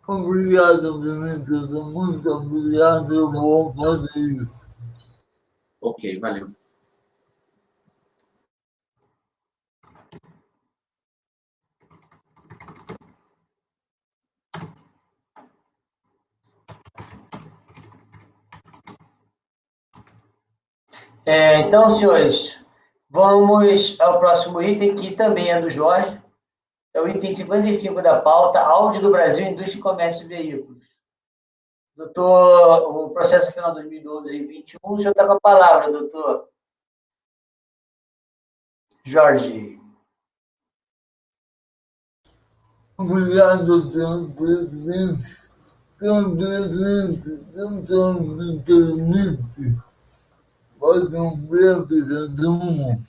Obrigado, Vinícius. Muito obrigado. Eu vou fazer isso. Ok, valeu. Então, senhores, vamos ao próximo item, que também é do Jorge. É o item 55 da pauta, Áudio do Brasil, Indústria e Comércio de Veículos. Doutor, o processo final 2012 e 2021, o senhor está com a palavra, doutor. Jorge. Obrigado, senhor presidente. Senhor presidente, se o senhor me permite fazer um breve resumo,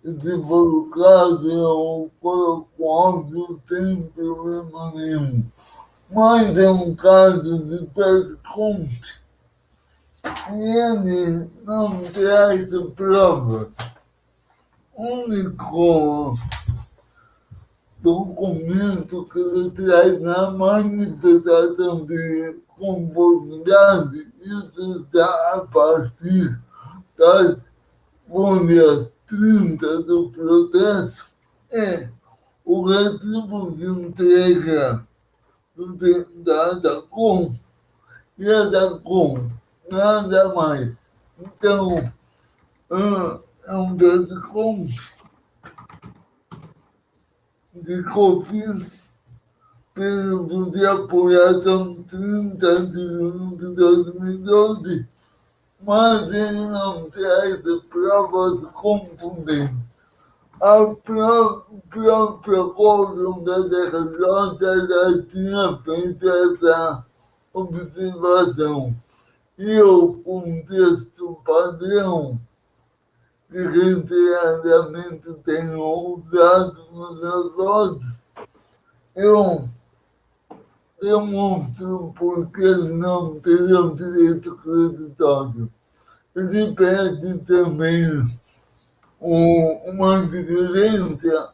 e se for o caso, eu coloco áudio sem problema nenhum. Mas é um caso de percurso e ele não traz provas. O único documento que ele traz na manifestação de conformidade, isso está a partir das folhas 30 do processo, o recibo de entrega da DACOM e a DACOM, nada mais. Então, é um DACOM de COFINS pelo de apoiação 30 de junho de 2012, mas ele não traz provas contundentes. A própria Córdão da DRJ já tinha feito essa observação. E o contexto padrão que reiteradamente tenho usado nos meus votos, eu demonstro porque não teriam direito creditório. Ele pede também uma diligência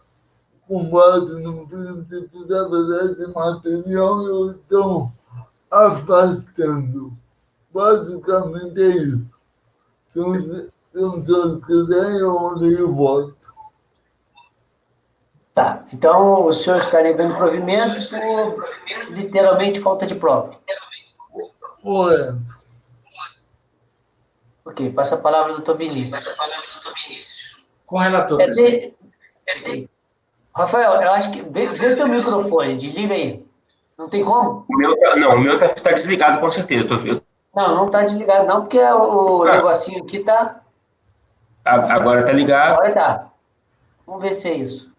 com base no princípio da verdade material, eu estou afastando. Basicamente é isso. Se o senhor quiser, eu leio o voto. Tá, então o senhor está negando provimento por literalmente falta de prova. Correto. Ok, passa a palavra ao doutor Vinícius. Com o relator, presidente. Rafael, eu acho que... Vê o teu microfone, desliga aí. Não tem como? O meu tá desligado, com certeza. Não está desligado não, porque o negocinho aqui tá... Agora tá ligado. Agora tá. Vamos ver se é isso.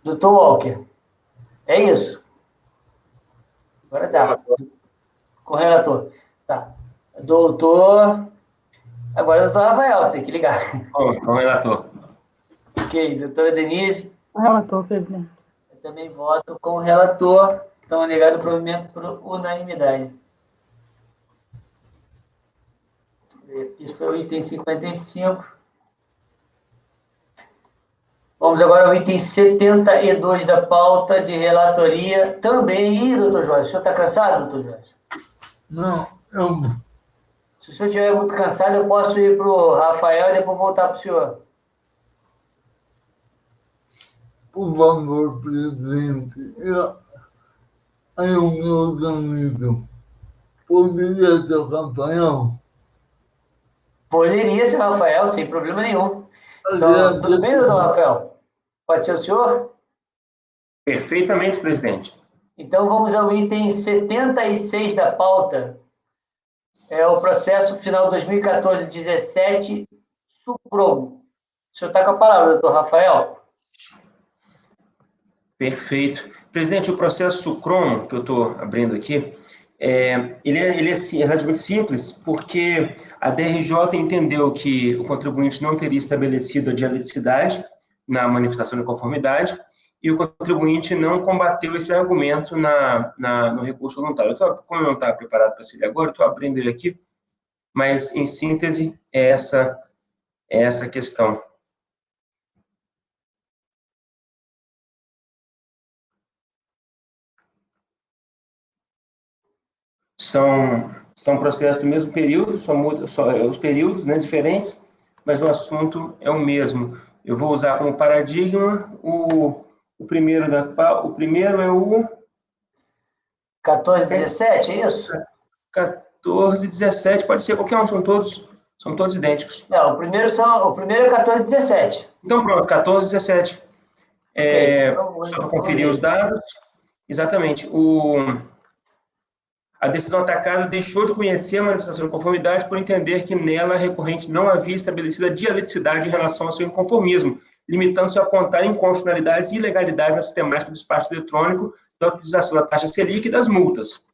Doutor Walker, é isso? Agora tá. Com o relator. Tá. Doutor... Agora é o doutor Rafael, tem que ligar. Com o relator. Ok, doutora Denise. O relator, presidente. Eu também voto com o relator. Então, negado o provimento por unanimidade. Isso foi o item 55. Vamos agora ao item 72 da pauta de relatoria. Também, doutor Jorge, o senhor está cansado, doutor Jorge? Não, Se o senhor estiver muito cansado, eu posso ir para o Rafael e depois voltar para o senhor. por favor, presidente, eu me organizo. Poderia ser o Rafael? Poderia ser o Rafael, sem problema nenhum. Então, tudo bem, doutor Rafael? Pode ser o senhor? Perfeitamente, presidente. Então, vamos ao item 76 da pauta. É o processo final 2014-17, Sucromo. O senhor está com a palavra, doutor Rafael. Perfeito. Presidente, o processo Sucromo, que eu estou abrindo aqui, ele é relativamente simples, porque a DRJ entendeu que o contribuinte não teria estabelecido a dialeticidade na manifestação de conformidade e o contribuinte não combateu esse argumento no recurso voluntário. Como eu não estava preparado para ele agora, estou abrindo ele aqui, mas, em síntese, é essa questão. São processos do mesmo período, só os períodos, né, diferentes, mas o assunto é o mesmo. Eu vou usar como paradigma o primeiro é o 14-17, é isso? 14-17, pode ser qualquer um, são todos idênticos. Não, o primeiro é 14-17. Então pronto, 14-17. Só para conferir os dados. Exatamente. A decisão atacada deixou de conhecer a manifestação de conformidade por entender que nela a recorrente não havia estabelecido a dialeticidade em relação ao seu inconformismo, limitando-se a apontar inconstitucionalidades e ilegalidades na sistemática do despacho eletrônico, da utilização da taxa Selic e das multas.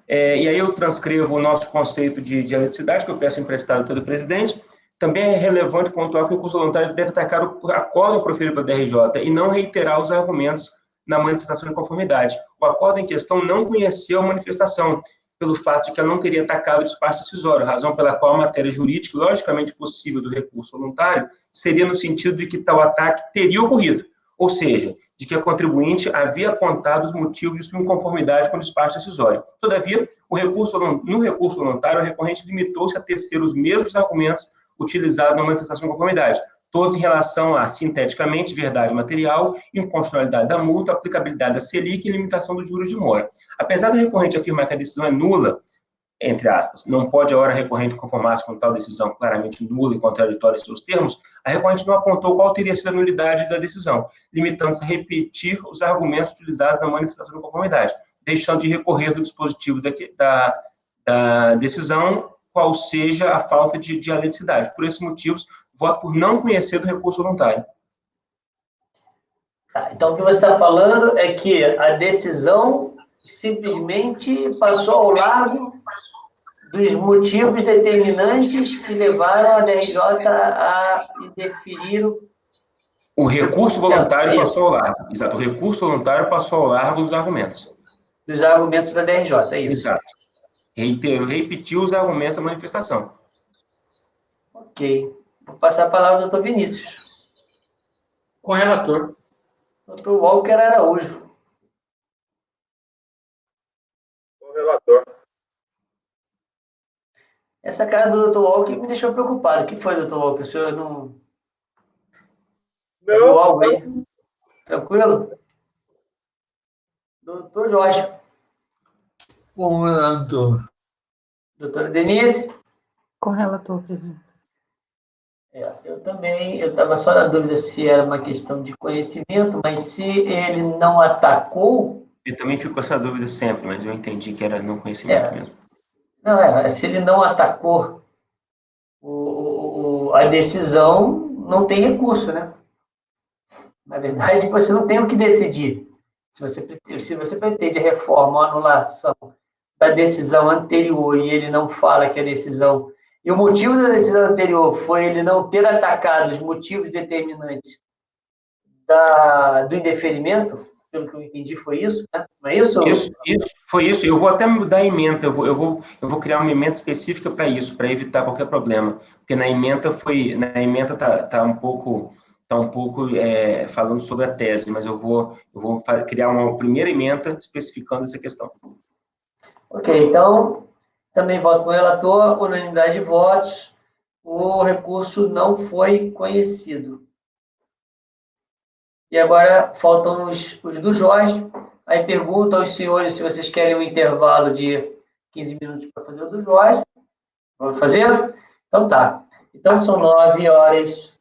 E aí eu transcrevo o nosso conceito de dialeticidade, que eu peço emprestado pelo presidente. Também é relevante pontuar que o recurso voluntário deve atacar o acordo proferido pela DRJ e não reiterar os argumentos na manifestação de conformidade. O acordo em questão não conheceu a manifestação, pelo fato de que ela não teria atacado o despacho decisório, razão pela qual a matéria jurídica logicamente possível do recurso voluntário seria no sentido de que tal ataque teria ocorrido, ou seja, de que a contribuinte havia apontado os motivos de sua inconformidade com o despacho decisório. Todavia, no recurso voluntário, a recorrente limitou-se a tecer os mesmos argumentos utilizados na manifestação de conformidade, todos em relação a, sinteticamente, verdade material, inconstitucionalidade da multa, aplicabilidade da Selic e limitação dos juros de mora. Apesar da recorrente afirmar que a decisão é nula, entre aspas, não pode a hora recorrente conformar-se com tal decisão claramente nula e contraditória em seus termos, a recorrente não apontou qual teria sido a nulidade da decisão, limitando-se a repetir os argumentos utilizados na manifestação de conformidade, deixando de recorrer do dispositivo da decisão, qual seja a falta de dialeticidade. Por esses motivos, voto por não conhecer do recurso voluntário. Então, o que você está falando é que a decisão simplesmente passou ao largo dos motivos determinantes que levaram a DRJ a indeferir o recurso voluntário passou ao largo. Exato, o recurso voluntário passou ao largo dos argumentos. Dos argumentos da DRJ, é isso? Exato. Repetiu os argumentos da manifestação. Ok. Vou passar a palavra ao doutor Vinícius. Com o relator. Doutor Walker Araújo. O relator. Essa cara do Dr. Walker me deixou preocupado. O que foi, Dr. Walker? O senhor não... Não. Algo aí? Tranquilo? Doutor Jorge. Com o relator. Doutora Denise. Com o relator, presidente. Eu também, eu estava só na dúvida se era uma questão de conhecimento, mas se ele não atacou... Eu também fico com essa dúvida sempre, mas eu entendi que era não conhecimento mesmo. Não, se ele não atacou a decisão, não tem recurso, né? Na verdade, você não tem o que decidir. Se você pretende reforma ou anulação da decisão anterior e ele não fala que a decisão... E o motivo da decisão anterior foi ele não ter atacado os motivos determinantes do indeferimento, pelo que eu entendi, foi isso, né? Não é isso? Isso, foi isso. Eu vou até mudar a ementa, eu vou criar uma ementa específica para isso, para evitar qualquer problema. Porque na ementa tá um pouco falando sobre a tese, mas eu vou criar uma primeira ementa especificando essa questão. Ok, então, também voto com o relator, unanimidade de votos, o recurso não foi conhecido. E agora faltam os do Jorge. Aí pergunto aos senhores se vocês querem um intervalo de 15 minutos para fazer o do Jorge. Vamos fazer? Então tá. Então são 9 horas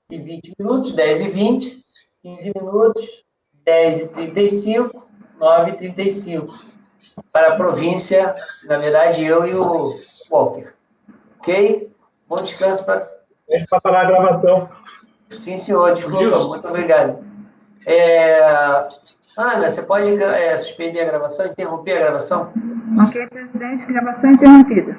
e 20 minutos, 10 e 20, 15 minutos, 10 e 35, 9 e 35. Para a província, na verdade, eu e o Walker. Ok? Bom descanso para... Deixa eu passar a gravação. Sim, senhor, desculpa, Gilson. muito obrigado. Ana, você pode suspender a gravação, interromper a gravação? Ok, presidente, gravação interrompida.